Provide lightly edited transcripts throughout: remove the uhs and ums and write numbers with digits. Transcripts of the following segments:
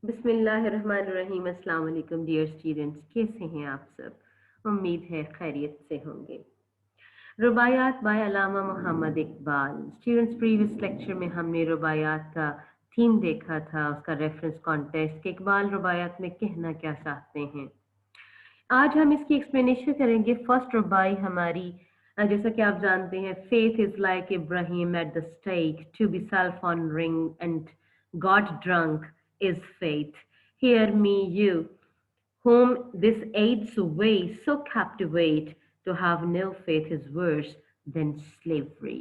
बिस्मिल्लाहिर्रहमानिर्रहीम। अस्सलाम वालेकुम डियर स्टूडेंट्स, कैसे हैं आप सब। उम्मीद है खैरियत से होंगे। रुबायात by Allama Mohammad Iqbal. Students, previous lecture में हमने रुबायात का थीम देखा था, उसका रेफरेंस कॉन्टेक्स्ट कि इकबाल रुबायात में कहना क्या चाहते हैं। आज हम इसकी एक्सप्लेनेशन करेंगे। फर्स्ट रुबाई हमारी जैसा कि आप जानते हैं, faith is like Ibrahim at the stake to be self honouring and god drunk is faith. Hear me you whom this aids away so captivate to have no faith is worse than slavery।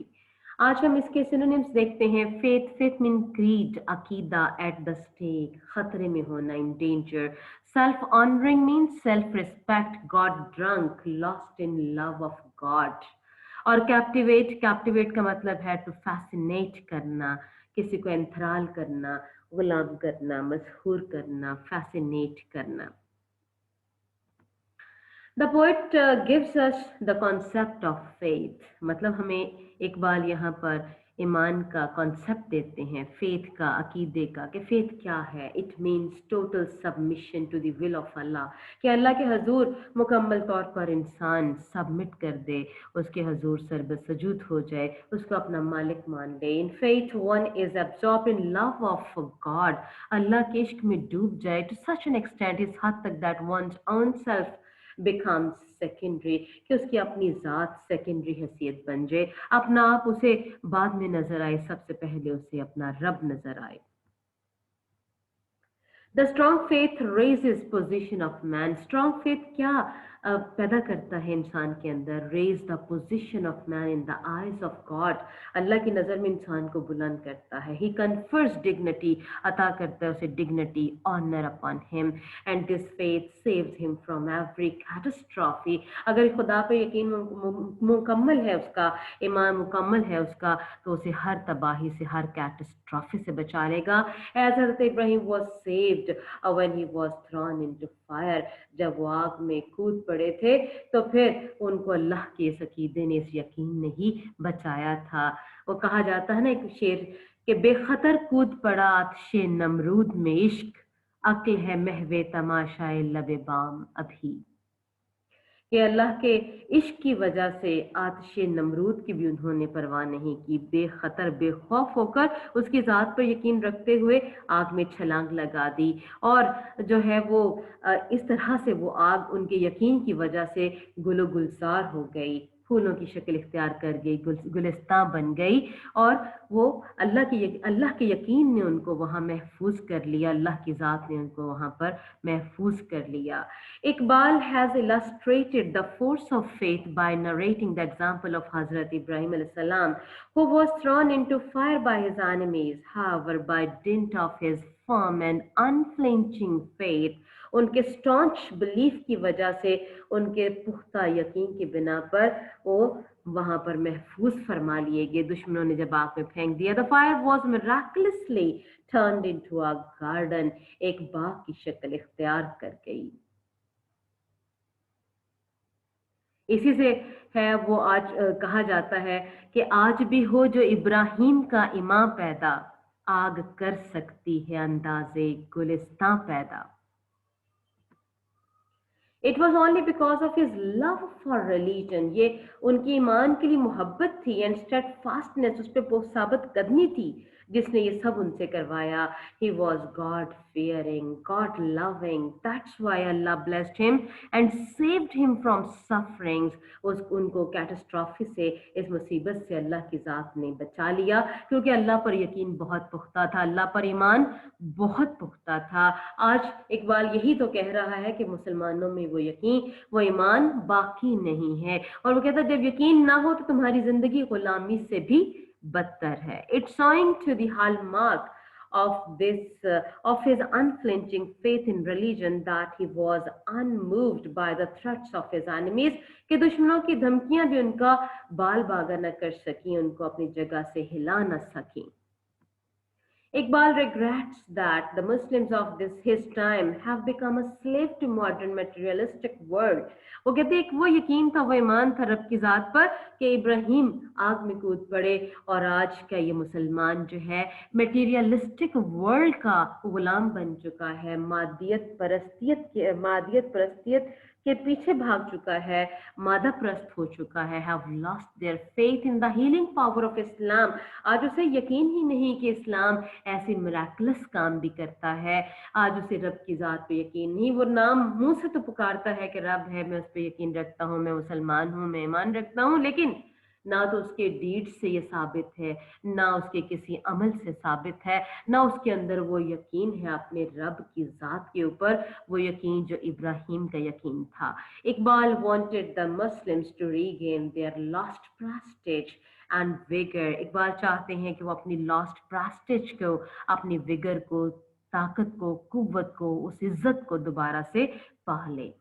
आज हम इसके synonyms देखते हैं। Faith, faith mean creed, अकीदा, eight the stake, खतरे में होना, in danger. Self honouring mean self respect, God drunk, lost in love of God. और कैप्टिवेट, कैप्टिवेट का मतलब है टू फैसिनेट करना, किसी को एंथराल करना, गुलाम करना, मशहूर करना, फैसिनेट करना। The poet gives us the concept of faith। मतलब हमें इकबाल यहाँ पर ईमान का कॉन्सेप्ट देते हैं, फेथ का, अकीदे का, कि फेथ क्या है। It means total submission to the will of Allah, कि अल्लाह के हजूर मुकम्मल तौर पर इंसान सबमिट कर दे, उसके हजूर सरबसजूद हो जाए, उसको अपना मालिक मान ले। In faith one is absorb in love of God, Allah के इश्क में डूब जाए टू सच एन एक्सटेंट, इस हद तक that one's own self becomes secondary, कि उसकी अपनी ज़ात सेकेंडरी हैसियत बन जाए, अपना आप उसे बाद में नजर आए, सबसे पहले उसे अपना रब नजर आए। The strong faith raises position of man. Strong faith क्या पैदा करता है इंसान के अंदर? Raise the position of man in the eyes of God, Allah की नज़र में इंसान को बुलंद करता है। ही कन्फर्स डिग्निटी, अता करता है उसे dignity, honour upon him, and this faith saves him from every catastrophe. अगर खुदा पे यकीन मुकम्मल है उसका, ईमान मुकम्मल है उसका, तो उसे हर तबाही से, हर कैटास्ट्रॉफी से बचा लेगा। एज हज़रत Ibrahim was saved when he was thrown into fire, जब वो आग में कूद पड़े थे, तो फिर उनको अल्लाह के इस अकीदे ने, इस यकीन ने ही बचाया था। वो कहा जाता है ना एक शेर, कि बेखतर कूद पड़ा आतिशे नमरूद में इश्क, अक्ल है महवे तमाशाए लबे बाम अभी। कि अल्लाह के इश्क की वजह से आतिश नमरूद की भी उन्होंने परवाह नहीं की, बेखतर बेखौफ होकर उसकी ज़ात पर यकीन रखते हुए आग में छलांग लगा दी। और जो है वो इस तरह से वो आग उनके यकीन की वजह से गुलो गुलजार हो गई, फूलों की शक्ल इख्तियार कर गई, गुलिस्तां बन गई। और वो अल्लाह के यकीन ने उनको वहाँ महफूज कर लिया, अल्लाह की ज़ात ने उनको वहाँ पर महफूज कर लिया। Iqbal has illustrated the force of faith by narrating the example of Hazrat Ibrahim alayhi salam, who was thrown into fire by his enemies. However, by dint of his firm and unflinching faith, उनके staunch belief की वजह से, उनके पुख्ता यकीन की बिना पर वो वहां पर महफूज फरमा लिए गए। दुश्मनों ने जब आग में फेंक दिया, the fire was miraculously turned into a garden, एक बाग की शक्ल इख्तियार कर गई। इसी से है वो आज कहा जाता है कि आज भी हो जो इब्राहिम का ईमान पैदा, आग कर सकती है अंदाजे गुलिस्तां पैदा। It was only because of his love for religion, ये उनकी ईमान के लिए मोहब्बत थी, एंड स्टेडफास्टनेस, उस पर साबित कदमी थी, जिसने ये सब उनसे करवाया। He was God fearing, God loving, that's why Allah blessed him and saved him from sufferings। उनको कैटास्ट्रॉफी से, इस मुसीबत से अल्लाह की ज़ात ने बचा लिया, क्योंकि अल्लाह पर यकीन बहुत पुख्ता था, अल्लाह पर ईमान बहुत पुख्ता था। आज इकबाल यही तो कह रहा है कि मुसलमानों में वो यकीन, वो ईमान बाकी नहीं है। और वो कहता है जब यकीन ना हो तो तुम्हारी जिंदगी गुलामी से भी बदतर है। It's owing to the hallmark of his unflinching faith in religion that he was unmoved by the threats of his enemies, कि दुश्मनों की धमकियां भी उनका बाल बागा न कर सकी, उनको अपनी जगह से हिला न सकी। Iqbal regrets that the Muslims of his time have become a slave to modern materialistic world. वो कहते हैं कि वो यकीन था, वो ईमान था रब की ज़ात पर कि इब्राहिम आग में कूद पड़े, और आज का ये मुसलमान जो है मटेरियलिस्टिक वर्ल्ड का गुलाम बन चुका है, मादियत परस्तियत के पीछे भाग चुका है, मादा प्रस्त हो चुका है, have lost their faith in the healing power of Islam. आज उसे यकीन ही नहीं कि इस्लाम ऐसे मिराकलस काम भी करता है। आज उसे रब की ज़ात पे यकीन नहीं, वो नाम मुंह से तो पुकारता है कि रब है, मैं उस पर यकीन रखता हूँ, मैं मुसलमान हूँ, मैं ईमान रखता हूँ, लेकिन ना तो उसके डीड से ये साबित है, ना उसके किसी अमल से साबित है, ना उसके अंदर वो यकीन है अपने रब की ज़ात के ऊपर, वो यकीन जो इब्राहिम का यकीन था। Iqbal wanted the Muslims to regain their lost prestige and vigor। Iqbal चाहते हैं कि वो अपनी लॉस्ट प्रेस्टिज को, अपनी विगर को, ताकत को, कुव्वत को, उस इज्जत को दोबारा से पा ले।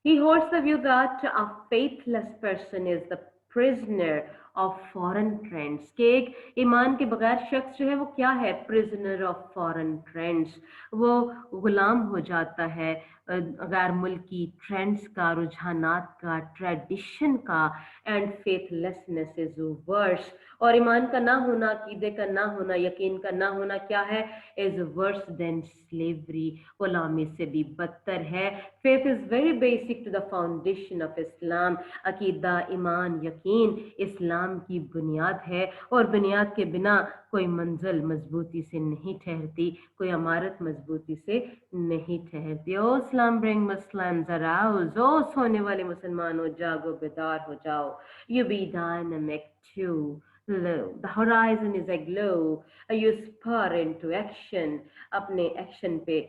He holds the view that a faithless person is the prisoner of foreign trends। कि एक ईमान के बगैर शख्स जो है वो क्या है, prisoner of foreign trends। वो गुलाम हो जाता है गैर मुल्की ट्रेंड्स का, रुझानात का, ट्रेडिशन का। And faithlessness is worse. और ईमान का ना होना, अकीदे का ना होना, यकीन का ना होना क्या है, इज वर्स देन स्लेवरी, गुलामी से भी बदतर है। Faith is very basic to the foundation of Islam. अकीदा, ईमान, यकीन इस्लाम की बुनियाद है, और बुनियाद के बिना कोई मंजिल मजबूती से नहीं ठहरती, कोई इमारत मजबूती से नहीं ठहरती। ओ इस्लाम ब्रिंग मुस्लिम्स अराउज, ओ सोने वाले मुसलमानों जागो, बेदार हो जाओ। You be dynamic too, the horizon is aglow, you spur into action। अपने एक्शन पे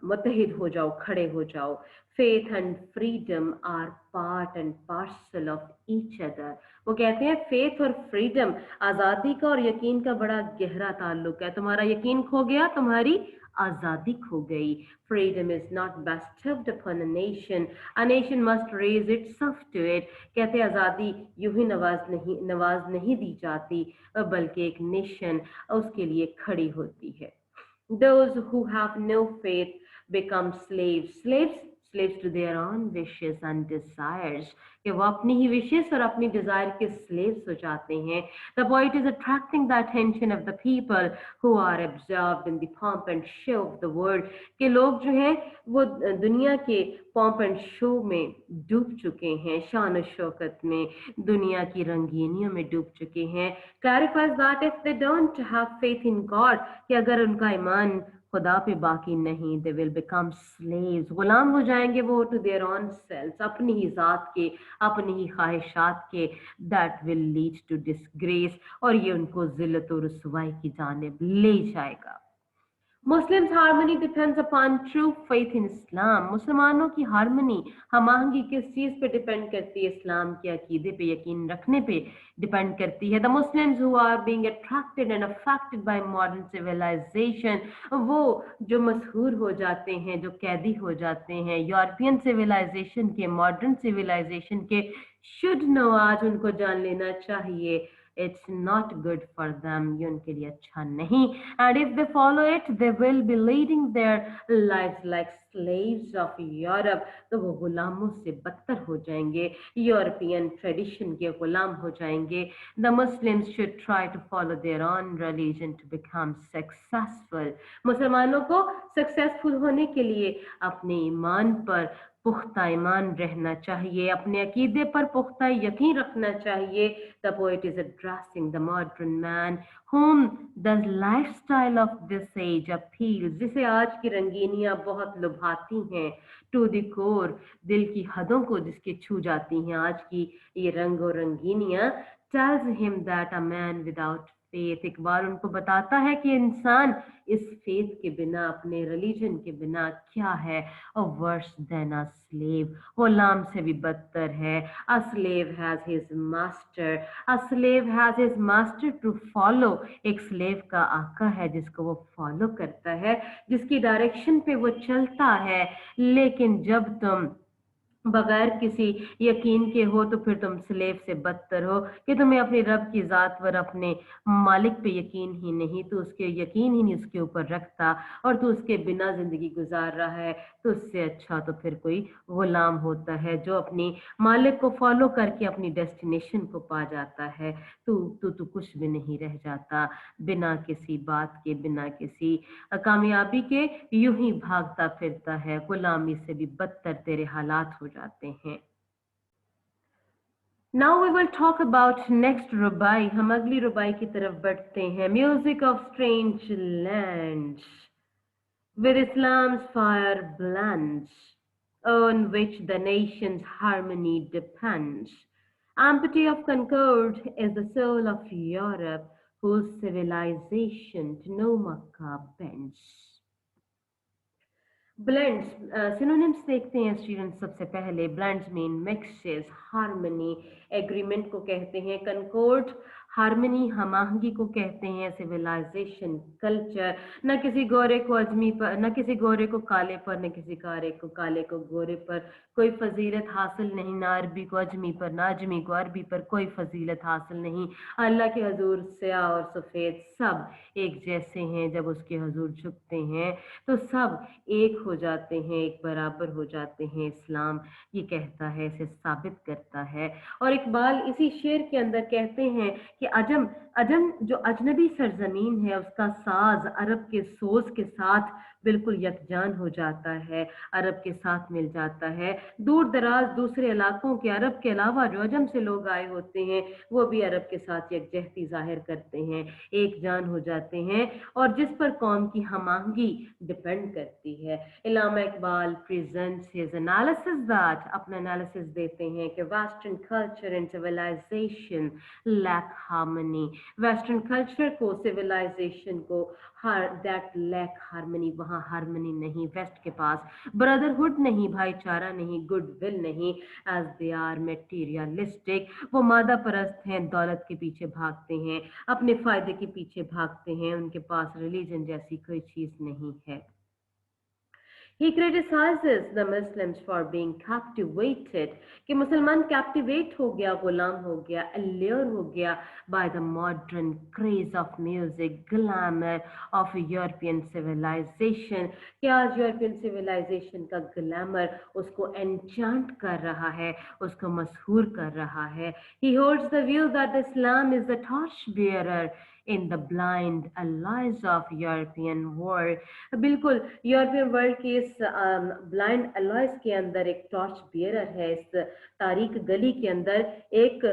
मुतहिद हो जाओ, खड़े हो जाओ। Faith and freedom are part and parcel of each other. वो कहते हैं फेथ और फ्रीडम, आज़ादी का और यकीन का बड़ा गहरा ताल्लुक है। तुम्हारा यकीन खो गया, तुम्हारी आज़ादी खो गई। Freedom is not bestowed upon a nation must raise itself to it। कहते हैं आज़ादी यूं ही नवाज नहीं दी जाती, बल्कि एक नेशन उसके लिए खड़ी होती है। Those who have no faith become slaves to their own wishes and desires। कि वो अपनी ही विशेष और अपनी डिजायर के slaves हो जाते हैं। The poet is attracting the attention of the people who are absorbed in the pomp and show of the world। कि लोग जो हैं वो दुनिया के pomp and show में डूब चुके हैं, शान और शौकत में, दुनिया की रंगीनियों में डूब चुके हैं। Clarifies that if they don't have faith in God, कि अगर उनका ईमान खुदा पे बाकी नहीं, they will become slaves, गुलाम हो जाएंगे वो to their own selves, अपनी ही जात के, अपनी ही ख्वाहिशात के। that will lead to disgrace, और ये उनको जिल्लत और रुसवाई की जानिब ले जाएगा। Muslims harmony depends upon true faith in Islam। मुसलमानों की हारमनी, हमाहंगी किस चीज पे डिपेंड करती है, इस्लाम के अकीदे पे यकीन रखने पे डिपेंड करती है। The Muslims who are being attracted and affected by modern civilization, वो जो मशहूर हो जाते हैं, जो कैदी हो जाते हैं यूरोपियन सिविलाइजेशन के, मॉडर्न सिविलाइजेशन के, शुड नो, आज उनको जान लेना चाहिए, it's not good for them, ये उनके लिए अच्छा नहीं। and if they follow it they will be leading their lives like slaves of Europe। तो वो गुलामों से बदतर हो जाएंगे, यूरोपियन ट्रेडिशन के गुलाम हो जाएंगे। the Muslims should try to follow their own religion to become successful। मुसलमानों को सक्सेसफुल होने के लिए अपने ईमान पर पुख्ता ईमान रहना चाहिए, अपने अकीदे पर पुख्ता यकीन रखना चाहिए। The poet is addressing the modern man whom the lifestyle of this age appeals। जिसे आज की रंगीनियां बहुत लुभाती हैं, to the core, दिल की हदों को जिसके छू जाती हैं आज की ये रंग और रंगीनियां। tells him that a man without faith, Iqbal उनको बताता है कि इंसान इस फेथ के बिना, अपने रिलीजन के बिना क्या है, वर्स देन अ स्लेव, गुलाम से भी बदतर है। A slave has his master, a slave has his master to follow. एक स्लेव का आका है जिसको वो फॉलो करता है, जिसकी डायरेक्शन पे वो चलता है। लेकिन जब तुम बगैर किसी यकीन के हो तो फिर तुम स्लेव से बदतर हो कि तुम्हें अपने रब की ज़ात पर अपने मालिक पे यकीन ही नहीं, तो उसके यकीन ही नहीं उसके ऊपर रखता और तू उसके बिना ज़िंदगी गुजार रहा है, तो उससे अच्छा तो फिर कोई गुलाम होता है जो अपनी मालिक को फॉलो करके अपनी डेस्टिनेशन को पा जाता है। तू कुछ भी नहीं रह जाता, बिना किसी बात के, बिना किसी कामयाबी के यूं ही भागता फिरता है, गुलामी से भी बदतर तेरे हालात हो जाते हैं। Now we will talk about next रुबाई। हम अगली रुबाई की तरफ बढ़ते हैं। Music of strange lands with Islam's fire blends, on which the nation's harmony depends. Empty of concord is the soul of Europe, whose civilization to no Makkah bends. Blends synonyms देखते हैं students. सबसे पहले blends mean mixes, harmony, agreement को कहते हैं। कंकॉर्ड harmony, हमाहंगी को कहते हैं। सिविलाइजेशन, कल्चर, न किसी गोरे को अजमी पर, न किसी गोरे को काले पर, न किसी काले को गोरे पर कोई फजीलत हासिल नहीं, ना अरबी को अजमी पर, ना अजमी को अरबी पर कोई फजीलत हासिल नहीं। अल्लाह के हजूर स्याह और सफ़ेद सब एक जैसे हैं। जब उसके हजूर झुकते हैं तो सब एक हो जाते हैं, एक बराबर हो जाते हैं। इस्लाम ये कहता है, इसे साबित करता है। और इकबाल इसी शेर के अंदर कहते हैं कि अजम अजम जो अजनबी सरजमीन है, उसका साज अरब के सोज के साथ बिल्कुल यकजान हो जाता है, अरब के साथ मिल जाता है। दूर दराज दूसरे इलाकों के अरब के अलावा जो अजम से लोग आए होते हैं, वो भी अरब के साथ यकजहती जाहिर करते हैं, एक जान हो जाते हैं, और जिस पर कौम की हमाहंगी डिपेंड करती है। Allama Iqbal presents his analysis that, अपना एनालिसिस देते हैं कि western culture and civilization lack harmony, western culture को, सिविलाइजेशन को, दैट लैक हार्मनी, वहाँ हार्मनी नहीं, वेस्ट के पास ब्रदरहुड नहीं, भाईचारा नहीं, गुडविल नहीं, एज दे आर मेटीरियलिस्टिक, वो मादा परस्त हैं, दौलत के पीछे भागते हैं, अपने फायदे के पीछे भागते हैं, उनके पास रिलीजन जैसी कोई चीज नहीं है। He criticizes the Muslims for being captivated, कि मुसलमान कैप्टिवेट हो गया, गुलाम हो गया, allure हो गया by the modern craze of music, glamour of European civilization, कि आज यूरोपियन सिविलाइजेशन का ग्लैमर उसको एनचांट कर रहा है, उसको मशहूर कर रहा है। He holds the view that Islam is the torch bearer in the blind allies of European world। बिल्कुल यूरोपियन वर्ल्ड की इस ब्लाइंड अलॉयस के अंदर एक टॉर्च बियरर है, इस तारीक गली के अंदर एक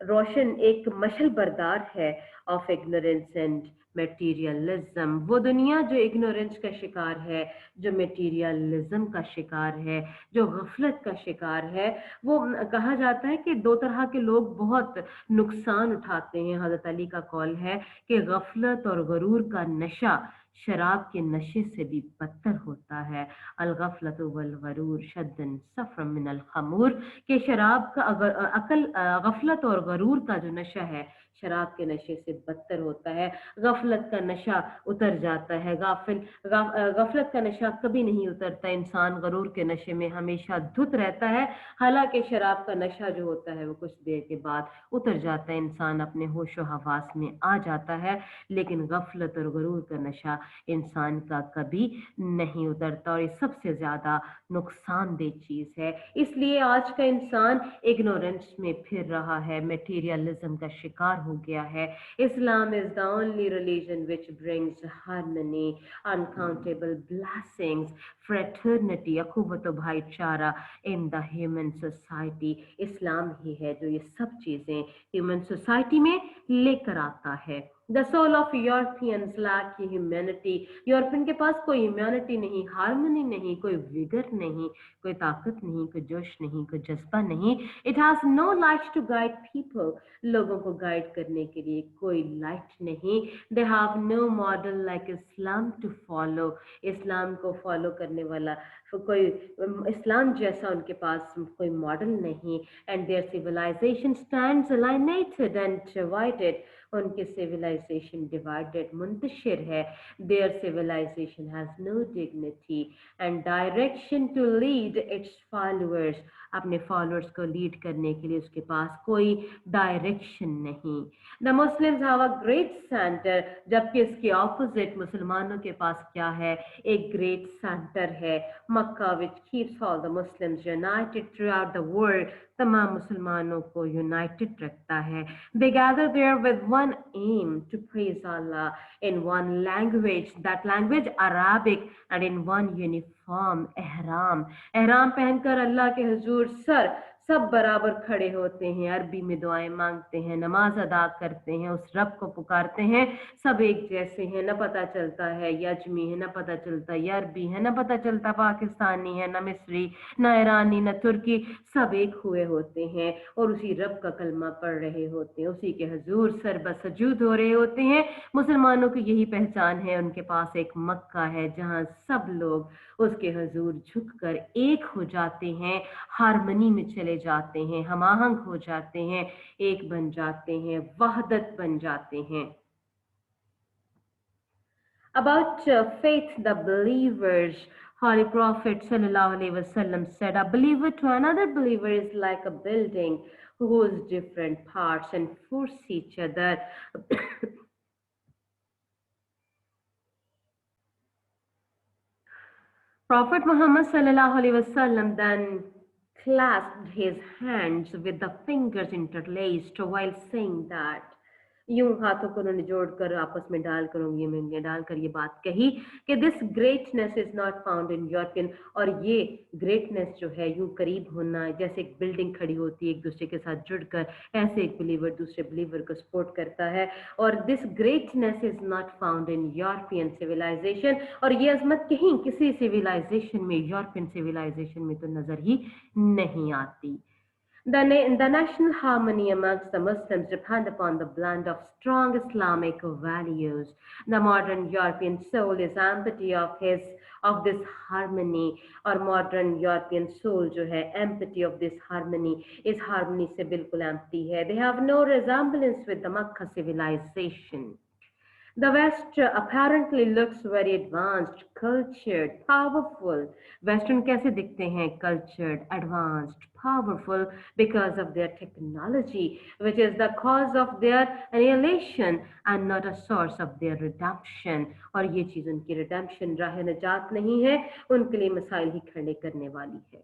रोशन, एक मशल बरदार है ऑफ इग्नोरेंस एंड मटेरियलिज्म। वो दुनिया जो इग्नोरेंस का शिकार है, जो मटेरियलिज्म का शिकार है, जो गफलत का शिकार है, वो कहा जाता है कि दो तरह के लोग बहुत नुकसान उठाते हैं। हजरत अली का कौल है कि गफलत और गरूर का नशा शराब के नशे से भी बदतर होता है। अलगफलत वल गरूर शद्दन सफर मिनल खमूर, के शराब का अगर गफलत और गरूर का जो नशा है, शराब के नशे से बदतर होता है। गफलत का नशा उतर जाता है, गफलत का नशा कभी नहीं उतरता, इंसान गरूर के नशे में हमेशा धुत रहता है। हालांकि शराब का नशा जो होता है वो कुछ देर के बाद उतर जाता है, इंसान अपने होशो हवास में आ जाता है, लेकिन गफलत और गरूर का नशा इंसान का कभी नहीं उतरता, और ये सबसे ज्यादा नुकसानदेह चीज है। इसलिए आज का इंसान इग्नोरेंस में फिर रहा है, मटेरियलिज्म का शिकार हो गया है। Islam is the only religion which brings harmony, uncountable blessings, fraternity, अखुवत भाईचारा in the human society. Islam ही है जो ये सब चीजें ह्यूमन सोसाइटी में लेकर आता है। The soul of Europeans lack humanity, European के पास कोई ह्यूमैनिटी नहीं, हार्मनी नहीं, कोई विगर नहीं, कोई ताकत नहीं, कोई जोश नहीं, कोई जज्बा नहीं। It has no light to guide people, लोगों को गाइड करने के लिए कोई लाइट नहीं। They have no model like Islam to follow, Islam को फॉलो करने वाला कोई, इस्लाम जैसा उनके पास कोई मॉडल नहीं। And their civilization stands alienated and divided, उनकी civilization divided मुंतशिर है. Their civilization has no dignity and direction to lead its followers. अपने followers को lead करने के लिए उसके पास कोई direction नहीं. The Muslims have a great center, जबकि इसके opposite मुसलमानों के पास क्या है? एक great center है, मक्का, which keeps all the Muslims united throughout the world. तमाम मुसलमानों को united रखता है. They gather there with one aim, to praise Allah in one language, that language Arabic, and in one uniform ihram. ihram पहनकर अल्लाह के हुजूर सब बराबर खड़े होते हैं, अरबी में दुआएं मांगते हैं, नमाज अदा करते हैं, उस रब को पुकारते हैं. सब एक जैसे हैं, न पता चलता है ये अजमी है, न पता चलता ये अरबी है, न पता चलता पाकिस्तानी है, न मिस्री, न ईरानी, न तुर्की. सब एक हुए होते हैं और उसी रब का कलमा पढ़ रहे होते हैं, उसी के हुजूर सरबसजूद हो रहे होते हैं. मुसलमानों की यही पहचान है. उनके पास एक मक्का है जहां सब लोग उसके हुजूर झुककर एक हो जाते हैं, हारमनी में चले जाते हैं, हमाहंग हो जाते हैं, एक बन जाते हैं, वहदत बन जाते हैं. About faith, the believers, Holy Prophet sallallahu alaihi wasallam said, a believer to another believer is like a building whose different parts enforce each other. Prophet Muhammad sallallahu alaihi wasallam then clasped his hands with the fingers interlaced while saying that, यूं हाथों को उन्होंने जोड़कर आपस में डालकर उंगलियों में डालकर ये बात कही कि this greatness is not found in European. और ये ग्रेटनेस जो है यूं करीब होना, जैसे एक बिल्डिंग खड़ी होती है एक दूसरे के साथ जुड़कर, ऐसे एक बिलीवर दूसरे बिलीवर को सपोर्ट करता है. और this greatness is not found in European civilisation. और ये अजमत कहीं किसी सिविलाइजेशन में, यूरोपियन सिविलाइजेशन में तो नजर ही नहीं आती. The national harmony amongst the Muslims depend upon the blend of strong Islamic values. The modern European soul is empty of this harmony, or modern European soul जो है empty of this harmony, इस harmony से बिल्कुल empty है. They have no resemblance with the Makkah civilization. The West apparently looks very advanced, cultured, powerful. Western कैसे दिखते हैं? Cultured, advanced, powerful because of their technology, which is the cause of their annihilation and not a source of their redemption. और ये चीज़ उनकी redemption, राह नजात नहीं है, उनके लिए मसाइल ही खड़े करने वाली है.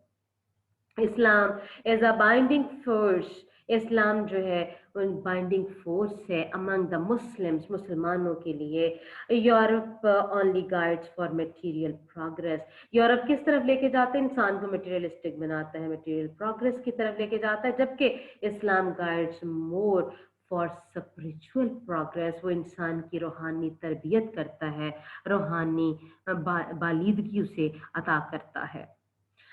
Islam is a binding force. इस्लाम जो है उन बाइंडिंग फोर्स है अमंग द मुस्लिम्स, मुसलमानों के लिए. Europe only guides for material progress. Europe किस तरफ लेके जाता है? इंसान को मटेरियलिस्टिक बनाता है, मटेरियल प्रोग्रेस की तरफ लेके जाता है, जबकि Islam guides more for spiritual progress. वो इंसान की रूहानी तरबियत करता है, रूहानी बालीदगी उसे अता करता है.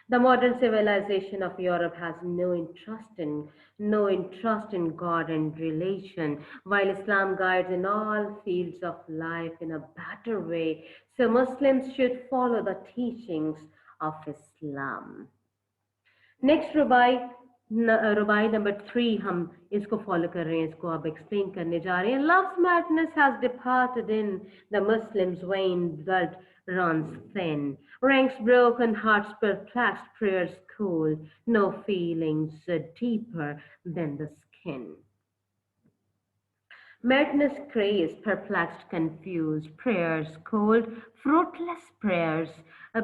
The modern civilization of Europe has no interest in God and relation, while Islam guides in all fields of life in a better way. So Muslims should follow the teachings of Islam. Next रुबाई number 3 हम इसको follow कर रहे हैं, इसको अब explain करने जा रहे हैं. Love's madness has departed in the Muslims' vein, blood runs thin, ranks broken, hearts perplexed, prayers cold, no feelings deeper than the skin. Madness, craze, perplexed, confused, prayers cold, fruitless prayers,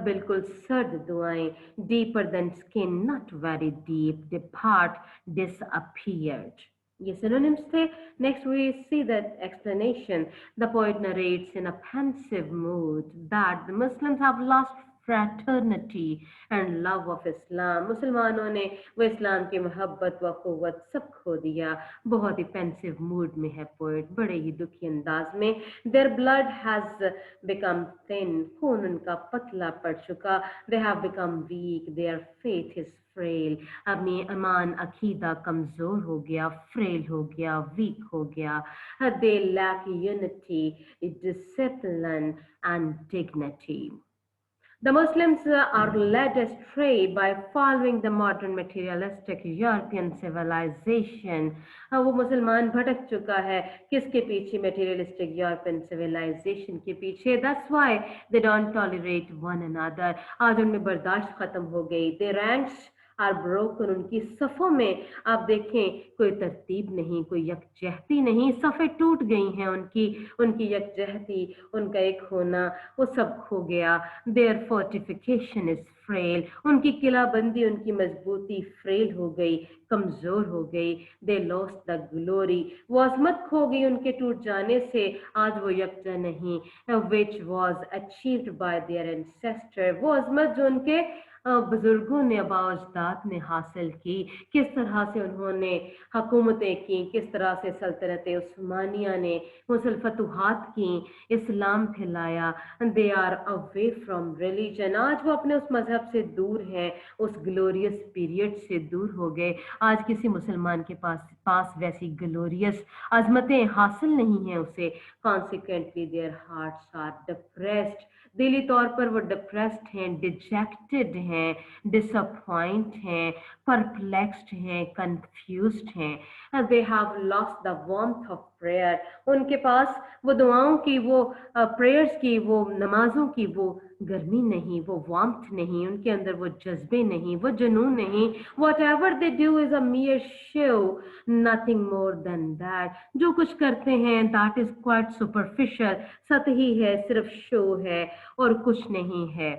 बिल्कुल सर्द दुआएं, deeper than skin, not very deep, depart, disappeared. ये synonyms थे. Next we see that explanation. The poet narrates in a pensive mood that the Muslims have lost fraternity and love of Islam. मुसलमानों ने वो इस्लाम की मोहब्बत व क़ुव्वत सब खो दिया. बहुत ही pensive mood में है पोएट, बड़े ही दुखी अंदाज में. Their blood has become thin. खून उनका पतला पड़ चुका. They have become weak. Their faith is frail. अपनी ईमान अकीदा कमजोर हो गया, फ्रेल हो गया, वीक हो गया. They lack unity, discipline and dignity. The Muslims are led astray by following the modern materialistic European civilization. हाँ, वो मुसलमान भटक चुका है किसके पीछे? materialistic European civilization के पीछे. That's why they don't tolerate one another. आज उनमें बर्दाश्त खत्म हो गई. Their ranks are broken. उनकी सफ़ों में आप देखें कोई तरतीब नहीं, कोई यकजहती नहीं, सफ़ें टूट गई हैं उनकी. उनकी यकजहती, उनका एक होना, वो सब खो गया. Their fortification is frail. उनकी किलाबंदी, उनकी मजबूती फ्रेल हो गई, कमजोर हो गई. They lost the glory. वो अजमत खो गई उनके टूट जाने से. आज वो यकजा नहीं, which was achieved by their ancestor. वो अजमत जो उनके बुजुर्गों ने, आबा अजदाद ने हासिल की. किस तरह से उन्होंने हुकूमतें की, किस तरह से सल्तनत उस्मानिया ने मुसल फतूहात की, इस्लाम फैलाया. They are away from religion. आज वो अपने उस मजहब से दूर हैं, उस ग्लोरियस पीरियड से दूर हो गए. आज किसी मुसलमान के पास वैसी ग्लोरियस अजमतें हासिल नहीं हैं उसे. Consequently their hearts are depressed. दिली तौर पर वो डिप्रेस्ड हैं, डिजेक्टेड हैं, डिसअपॉइंट हैं, परप्लेक्स्ड हैं, कंफ्यूज्ड हैं. They have lost the warmth of prayer. उनके पास वो दुआओं की, वो प्रेयर्स की, वो नमाजों की वो गर्मी नहीं, वो वार्मथ नहीं, उनके अंदर वो जज्बे नहीं, वो जुनून नहीं. Whatever they do is a mere show, nothing more than that. जो कुछ करते हैं that is quite superficial, सतही है, सिर्फ शो है और कुछ नहीं है.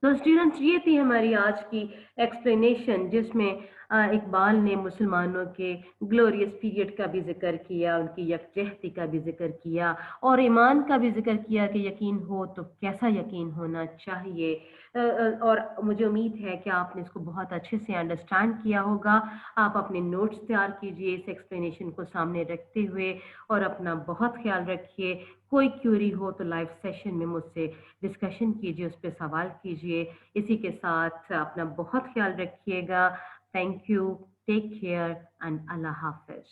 तो स्टूडेंट्स, ये थी हमारी आज की एक्सप्लेनेशन, जिसमें इकबाल ने मुसलमानों के ग्लोरियस पीरियड का भी जिक्र किया, उनकी यकजहती का भी जिक्र किया और ईमान का भी जिक्र किया कि यकीन हो तो कैसा यकीन होना चाहिए. और मुझे उम्मीद है कि आपने इसको बहुत अच्छे से अंडरस्टैंड किया होगा. आप अपने नोट्स तैयार कीजिए इस एक्सप्लेनेशन को सामने रखते हुए और अपना बहुत ख्याल रखिए. कोई क्यूरी हो तो लाइव सेशन में मुझसे डिस्कशन कीजिए, उस पर सवाल कीजिए. इसी के साथ अपना बहुत ख्याल रखिएगा. Thank you, take care and Allah Hafiz.